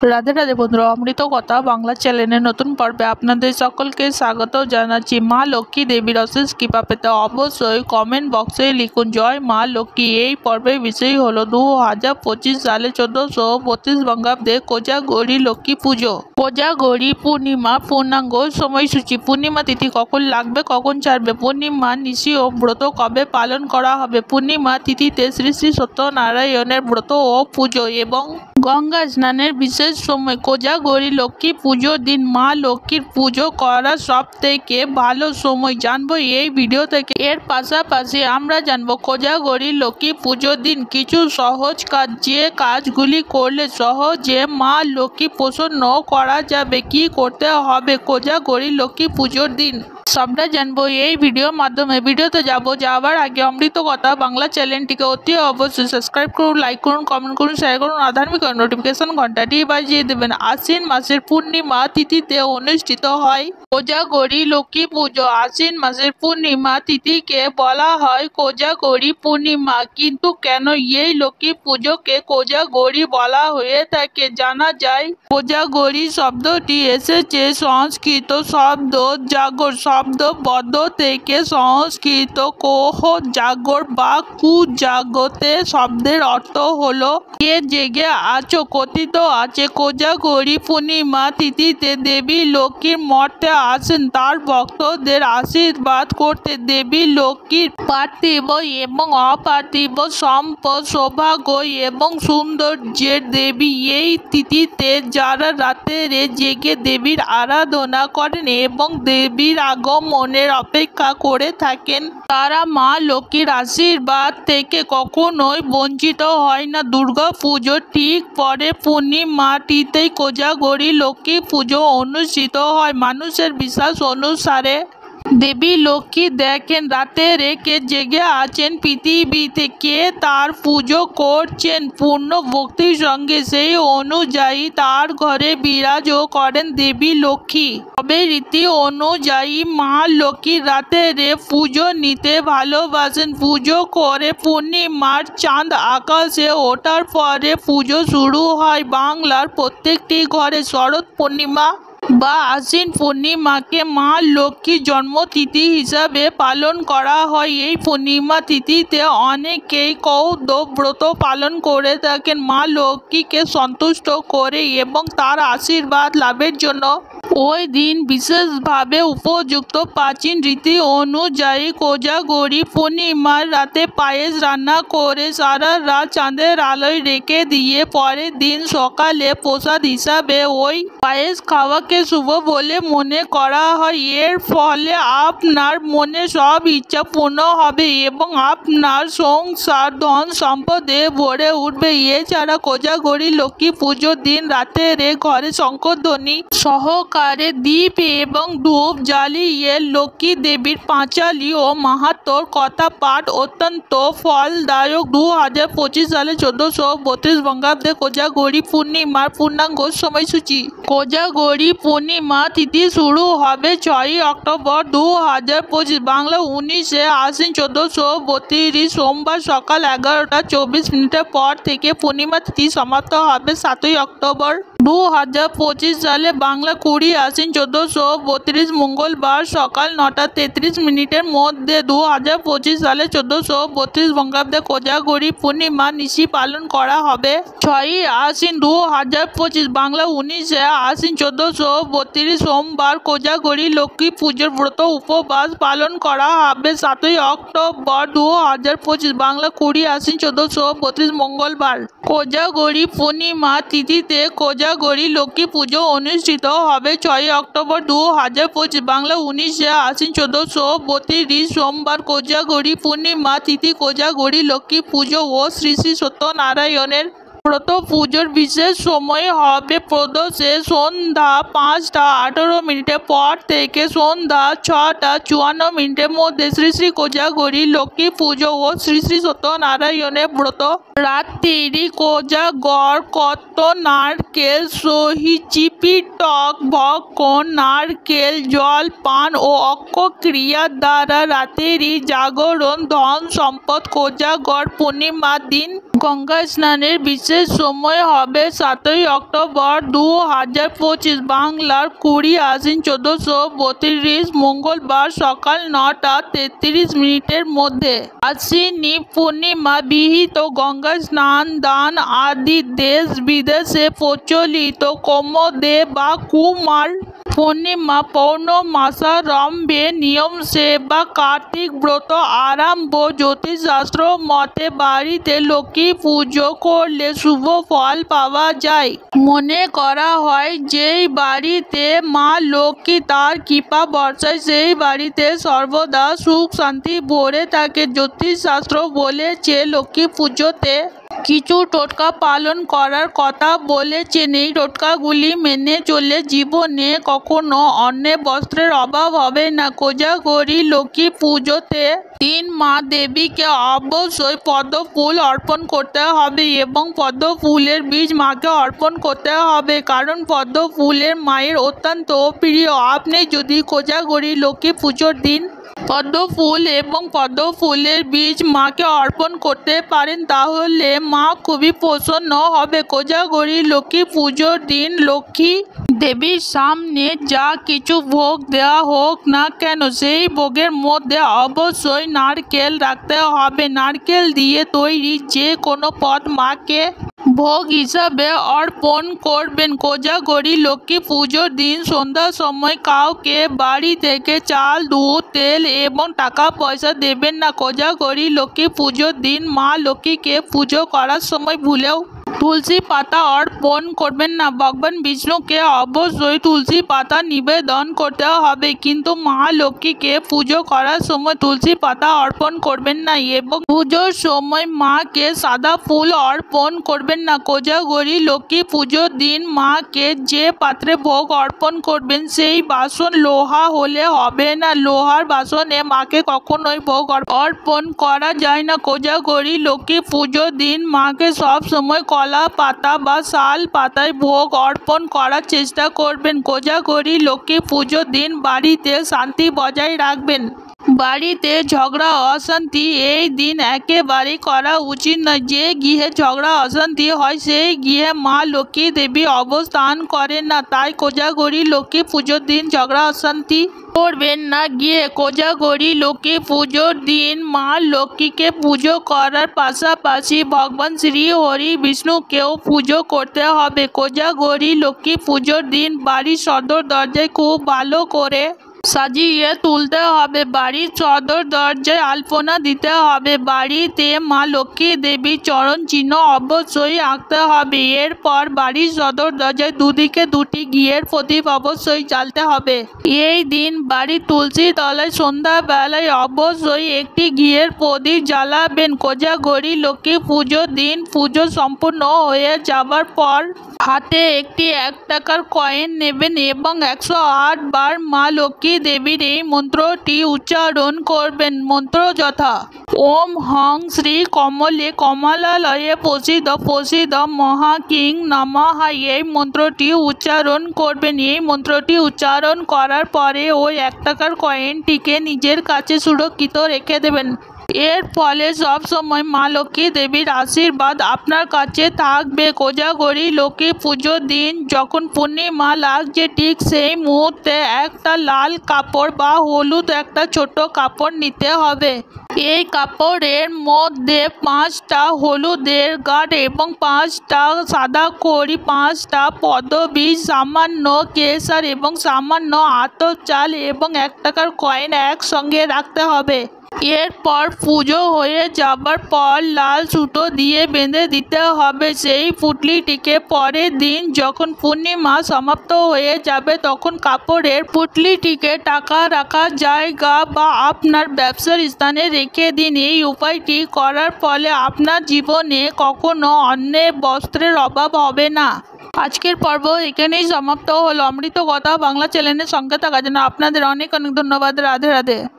রাধে রাধে বন্ধুরা, অমৃত কথা বাংলা চ্যানেলের নতুন পর্বে আপনাদের সকলকে স্বাগত জানাচ্ছি। মা লক্ষ্মী দেবীর অশেষ কৃপা পেতে অবশ্যই কমেন্ট বক্সে লিখুন জয় মা লক্ষ্মী। এই পর্বের বিষয় হলো 2025 সালে 1432 বঙ্গাব্দে কোজাগরী লক্ষ্মী পুজো। কোজাগরী পূর্ণিমা পূর্ণাঙ্গ সময়সূচি। পূর্ণিমা তিথি কখন লাগবে, কখন ছাড়বে, পূর্ণিমা নিশি ও ব্রত কবে পালন করা হবে। পূর্ণিমা তিথিতে শ্রী শ্রী সত্যনারায়ণের ব্রত ও পুজো এবং গঙ্গা স্নানের বিশেষ সময়। কোজাগরী লক্ষ্মী পুজোর দিন মা লক্ষ্মীর পুজো করার সব থেকে ভালো সময় জানবো এই ভিডিও থেকে। এর পাশাপাশি আমরা জানবো কোজাগরী লক্ষ্মী পুজোর দিন কিছু সহজ কাজ, যে কাজগুলি করলে সহজে মা লক্ষ্মী প্রসন্ন করা যাবে। কি করতে হবে কোজাগরী লক্ষ্মী পুজোর দিন সবটা জানবো এই ভিডিওর মাধ্যমে। ভিডিওতে যাওয়ার আগে অমৃত কথা বাংলা চ্যানেলটিকে অতি অবশ্যই সাবস্ক্রাইব করুন, লাইক করুন, কমেন্ট করুন, শেয়ার করুন, আধার্মিক নোটিফিকেশন ঘন্টাটি বাজিয়ে দেবেন। আশ্বিন মাসের পূর্ণিমা তিথিতে অনুষ্ঠিত হয় কোজাগরী লক্ষ্মী পুজো। আশ্বিন মাসের পূর্ণিমা তিথিকে বলা হয় কোজাগরী পূর্ণিমা। কিন্তু কেন এই লক্ষ্মী পুজোকে কোজাগরী বলা হয়ে থাকে জানা যায়। কোজাগরী শব্দটি এসেছে সংস্কৃত শব্দ জাগর শব্দবদ্ধ থেকে। সংস্কৃত কোহ জাগর বা কুজাগতে শব্দের অর্থ হলো কে জেগে আছো। কথিত আছে কোজাগরী পূর্ণিমা তিথিতে দেবী লক্ষ্মীর মর্তে আসেন তার ভক্তদের আশীর্বাদ করতে। দেবী লক্ষ্মীর পার্থিব এবং অপার্থিব সম্পদ, সৌভাগ্য এবং সৌন্দর্যের দেবী। এই তিথিতে যারা রাতেরে জেগে দেবীর আরাধনা করেন এবং দেবীর আগমনের অপেক্ষা করে থাকেন, তারা মা লক্ষ্মীর আশীর্বাদ থেকে কখনোই বঞ্চিত হয় না। দুর্গা পুজোর ঠিক পরে পূর্ণিমাটিতেই কোজাগরী লক্ষ্মী পুজো অনুষ্ঠিত হয়। মানুষের বিশ্বাস অনুসারে দেবী লক্ষ্মী দেখেন রাতে রেখে জেগে আছেন পৃথিবীতে, কে তার পুজো করছেন পূর্ণ ভক্তির সঙ্গে। সেই অনুযায়ী তার ঘরে বিরাজও করেন দেবী লক্ষ্মী। তবে রীতি অনুযায়ী মা লক্ষ্মী রাতেরে পুজো নিতে ভালোবাসেন। পুজো করে পূর্ণিমার চাঁদ আকাশে ওঠার পরে পুজো শুরু হয়। বাংলার প্রত্যেকটি ঘরে শরৎ পূর্ণিমা বা আশ্বিন পূর্ণিমাকে মা লক্ষ্মীর জন্মতিথি হিসাবে পালন করা হয়। এই পূর্ণিমা তিথিতে অনেকেই কৌদ ব্রত পালন করে থাকেন মা লক্ষ্মীকে সন্তুষ্ট করে এবং তার আশীর্বাদ লাভের জন্য। ওই দিন বিশেষভাবে উপযুক্ত প্রাচীন রীতি অনুযায়ী কোজাগরী পূর্ণিমার রাতে পায়েস রান্না করে সারা রাত চাঁদের আলোয় রেখে দিয়ে পরের দিন সকালে প্রসাদ হিসাবে ওই পায়েস খাওয়াকে শুভ বলে মনে করা হয়। এর ফলে আপনার মনে সব ইচ্ছা পূর্ণ হবে এবং আপনার সংসার ধন সম্পদে ভরে উঠবে। এছাড়া কোজাগরী লক্ষ্মী পুজোর দিন রাতেরে ঘরে শঙ্খধ্বনি সহকারে দীপ এবং ধূপ জ্বালিয়ে লক্ষ্মী দেবীর পাঁচালী ও মাহাত্ম্যর কথা পাঠ অত্যন্ত ফলদায়ক। 2025 সালে 1432 বঙ্গাব্দে কোজাগরী পূর্ণিমার পূর্ণাঙ্গ সময়সূচি। কোজাগরী পূর্ণিমা তিথি শুরু হবে 6 অক্টোবর 2025 বাংলা 19 আশ্বিন 1432 সোমবার সকাল 11:24 পর থেকে। পূর্ণিমা তিথি সমাপ্ত হবে 7 অক্টোবর 2025 সালে বাংলা 20 আশ্বিন 1432 মঙ্গলবার সকাল 9:33 মধ্যে। 2025 সালে 1432 বঙ্গাব্দে কোজাগরী পূর্ণিমা নিশি পালন করা হবে 6 আশ্বিন 2025 বাংলা 19 আশ্বিন 1432 সোমবার। কোজাগরী লক্ষ্মী পুজোর ব্রত উপবাস পালন করা হবে 7 অক্টোবর 2025 বাংলা 20 আশ্বিন 1432 মঙ্গলবার। কোজাগরী পূর্ণিমা তিথিতে কোজাগরী লক্ষ্মী পুজো অনুষ্ঠিত হবে 6 অক্টোবর 2025 বাংলা 19 আশ্বিন 1432 সোমবার। কোজাগরী পূর্ণিমা তিথি কোজাগরী লক্ষ্মী পুজো ও শ্রী শ্রী সত্যনারায়ণের ব্রত পুজোর বিশেষ সময় হবে প্রদোষে সন্ধ্যা 5:18 পর থেকে সন্ধ্যা 6:54 মধ্যে। শ্রী শ্রী কোজাগরী লক্ষ্মী পুজো ও শ্রী শ্রী সত্যনারায়ণের ব্রত রাত্রি কোজাগর কত নারকেল সহি চিপি টক ভক্ষণ, নারকেল জল পান ও অক্ষক্রিয়ার দ্বারা রাত্রি জাগরণ, ধন সম্পদ। কোজাগর পূর্ণিমার দিন গঙ্গা স্নানের বিশেষ সময় হবে 7ই অক্টোবর 2025, বাংলার 20 আশ্বিন 1432, মঙ্গলবার সকাল 9:33 মধ্যে। আশ্বিনী পূর্ণিমা বিহিত গঙ্গা স্নান দান আদি দেশ বিদেশে প্রচলিত কৌমদে বা কুমার পূর্ণিমা পৌর্ণমাসারম্ভে নিয়ম সেবা কার্তিক ব্রত আরম্ভ। জ্যোতিষশাস্ত্র মতে বাড়িতে লক্ষ্মী পুজো করলে শুভ ফল পাওয়া যায়। মনে করা হয় যেই বাড়িতে মা লক্ষ্মী তার কৃপা বর্ষায় সেই বাড়িতে সর্বদা সুখ শান্তি ভরে থাকে। জ্যোতিষশাস্ত্র বলেছে লক্ষ্মী পুজোতে কিছু টোটকা পালন করার কথা বলেছেন। এই টোটকাগুলি মেনে চললে জীবনে কখনো অন্য বস্ত্রের অভাব হবে না। কোজাগরী লক্ষ্মী পুজোতে দিন মা দেবীকে অবশ্যই পদ্ম ফুল অর্পণ করতে হবে এবং পদ্ম ফুলের বীজ মাকে অর্পণ করতে হবে, কারণ পদ্ম ফুলের মায়ের অত্যন্ত প্রিয়। আপনি যদি কোজাগরী লক্ষ্মী পুজোর দিন পদ্ম ফুল এবং পদ্ম ফুলের বীজ মাকে অর্পণ করতে পারেন তাহলে মা খুবই প্রসন্ন হবে। কোজাগরী লক্ষ্মী পুজোর দিন লক্ষ্মী দেবীর সামনে যা কিছু ভোগ দেওয়া হোক না কেন সেই ভোগের মধ্যে অবশ্যই নারকেল রাখতে হবে। নারকেল দিয়ে তৈরি যে কোনো পদ মাকে ভোগ হিসাবে অর্পণ করবেন। কোজাগরী লক্ষ্মী পুজোর দিন সন্ধ্যার সময় কাউকে বাড়ি থেকে চাল, দুধ, তেল এবং টাকা পয়সা দেবেন না। কোজাগরী লক্ষ্মী পুজোর দিন মা লক্ষ্মীকে পুজো করার সময় ভুলেও তুলসী পাতা অর্পণ করবেন না। ভগবান বিষ্ণুকে অবশ্যই তুলসী পাতা নিবেদন করতে হবে, কিন্তু মা লক্ষ্মীকে পুজো করার সময় তুলসী পাতা অর্পণ করবেন না এবং পুজোর সময় মাকে সাদা ফুল অর্পণ করবেন না। কোজাগরী লক্ষ্মী পুজোর দিন মাকে যে পাত্রে ভোগ অর্পণ করবেন সেই বাসন লোহা হলে হবে না। লোহার বাসনে মাকে কখনোই ভোগ অর্পণ করা যায় না। কোজাগরী লক্ষ্মী পুজোর দিন মাকে সব সময় কলা পাতা বা শাল পাতায় ভোগ অর্পণ করার চেষ্টা করবেন। কোজাগরী লক্ষ্মী পুজোর দিন বাড়িতে শান্তি বজায় রাখবেন। বাড়িতে ঝগড়া অশান্তি এই দিন একেবারেই করা উচিত নয়। যে গৃহে ঝগড়া অশান্তি হয় সেই গৃহে মা লক্ষ্মী দেবী অবস্থান করেন না। তাই কোজাগরী লক্ষ্মী পুজোর দিন ঝগড়া অশান্তি করবেন না। গিয়ে কোজাগরী লক্ষ্মী পুজোর দিন মা লক্ষ্মীকে পুজো করার পাশাপাশি ভগবান শ্রী হরি বিষ্ণুকেও পুজো করতে হবে। কোজাগরী লক্ষ্মী পুজোর দিন বাড়ির সদর দরজায় খুব ভালো করে সাজিয়ে তুলতে হবে। বাড়ির সদর দরজায় আলপনা দিতে হবে। বাড়িতে মা লক্ষ্মী দেবীর চরণ চিহ্ন অবশ্যই আঁকতে হবে। এরপর বাড়ির সদর দরজায় দুদিকে 2টি ঘিয়ের প্রদীপ অবশ্যই জ্বালতে হবে। এই দিন বাড়ির তুলসী তলায় সন্ধ্যাবেলায় অবশ্যই একটি ঘিয়ের প্রদীপ জ্বালাবেন। কোজাগরী লক্ষ্মী পুজোর দিন পুজো সম্পূর্ণ হয়ে যাবার পর হাতে একটি 1 টাকার কয়েন নেবেন এবং 108 বার মা লক্ষ্মী দেবীর এই মন্ত্রটি উচ্চারণ করবেন। মন্ত্র যথা ওম হং শ্রী কমলে কমলালয়ে প্রসিদ্ধ প্রসিদ্ধ মহাকিং নমঃ। এই মন্ত্রটি উচ্চারণ করবেন। এই মন্ত্রটি উচ্চারণ করার পরে ওই 1 টাকার কয়েনটিকে নিজের কাছে সুরক্ষিত রেখে দেবেন। এর ফলে সবসময় মা লক্ষ্মী দেবীর আশীর্বাদ আপনার কাছে থাকবে। কোজাগরী লক্ষ্মী পুজোর দিন যখন পূর্ণিমা লাগছে ঠিক সেই মুহূর্তে একটা লাল কাপড় বা হলুদ একটা ছোট কাপড় নিতে হবে। এই কাপড়ের মধ্যে 5টা হলুদের গাঁট এবং 5টা সাদা খড়ি, 5টা পদ্মবীজ, সামান্য কেশর এবং সামান্য আতপ চাল এবং 1 টাকার কয়েন একসঙ্গে রাখতে হবে। এরপর পুজো হয়ে যাবার পর লাল সুতো দিয়ে বেঁধে দিতে হবে সেই পুঁটলিটিকে। পরের দিন যখন পূর্ণিমা সমাপ্ত হয়ে যাবে তখন কাপড়ের পুঁটলিটিকে টাকা রাখার জায়গা বা আপনার ব্যবসার স্থানে রেখে দিন। এই উপায়টি করার ফলে আপনার জীবনে কখনো অন্যের বস্ত্রের অভাব হবে না। আজকের পর্ব এখানেই সমাপ্ত হলো। অমৃত কথা বাংলা চ্যানেলের সঙ্গে থাকার জন্য আপনাদের অনেক অনেক ধন্যবাদ। রাধে রাধে।